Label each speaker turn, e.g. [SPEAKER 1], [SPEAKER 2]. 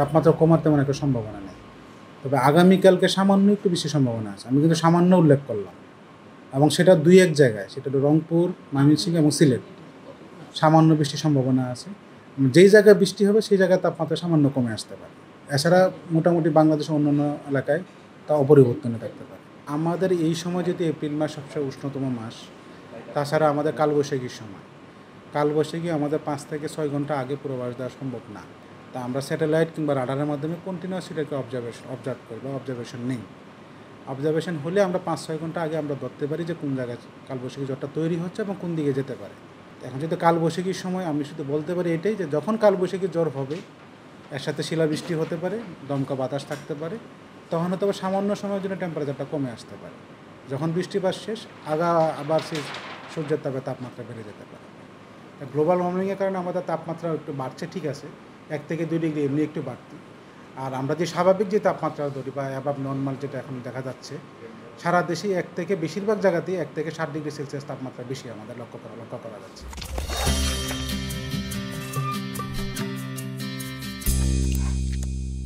[SPEAKER 1] তাপমাত্রা কমার তেমন একটা সম্ভাবনা নেই। তবে আগামীকালকে সামান্য একটু বেশি সম্ভাবনা আছে। আমি কিন্তু সামান্য উল্লেখ করলাম এবং সেটা ২-১ জায়গায়, সেটা হলো রংপুর, ময়মনসিংহ এবং সিলেট। সামান্য বৃষ্টির সম্ভাবনা আছে। যেই জায়গায় বৃষ্টি হবে সেই জায়গায় তাপমাত্রা সামান্য কমে আসতে পারে। এছাড়া মোটামুটি বাংলাদেশের অন্যান্য এলাকায় তা অপরিবর্তনে থাকতে পারে। আমাদের এই সময় যদি এপ্রিল মাস সবচেয়ে উষ্ণতম মাস, তাছাড়া আমাদের কালবৈশাখীর সময়। কালবৈশাখী আমাদের ৫ থেকে ৬ ঘন্টা আগে পূর্বাভাস দেওয়া সম্ভব না। তা আমরা স্যাটেলাইট কিংবা রাডারের মাধ্যমে কন্টিনিউয়াস সেটাকে অবজার্ভ করি বা অবজারভেশন নেই। অবজারভেশন হলে আমরা ৫-৬ ঘন্টা আগে আমরা ধরতে পারি যে কোন জায়গায় কালবৈশাখী ঝড়টা তৈরি হচ্ছে এবং কোন দিকে যেতে পারে। এখন যদি কালবৈশাখীর সময় আমি শুধু বলতে পারি এটাই যে যখন কালবৈশাখীর ঝড় হবে, এর সাথে শিলাবৃষ্টি হতে পারে, দমকা বাতাস থাকতে পারে, তখন হয়তো সামান্য সময়ের জন্য টেম্পারেচারটা কমে আসতে পারে। যখন বৃষ্টিপাত শেষ আবার সেই সূর্যের তাপে তাপমাত্রা বেড়ে যেতে পারে। গ্লোবাল ওয়ার্মিংয়ের কারণে আমাদের তাপমাত্রা একটু বাড়ছে, ঠিক আছে, ১ থেকে ২ ডিগ্রি এমনি একটু বাড়তি। আর আমরা যে স্বাভাবিক যে তাপমাত্রা ধরি বা অ্যাবাভ নর্মাল যেটা এখন দেখা যাচ্ছে, সারা দেশেই ১ থেকে বেশিরভাগ জায়গাতেই ১ থেকে ৭ ডিগ্রি সেলসিয়াস তাপমাত্রা বেশি আমাদের লক্ষ্য করা যাচ্ছে।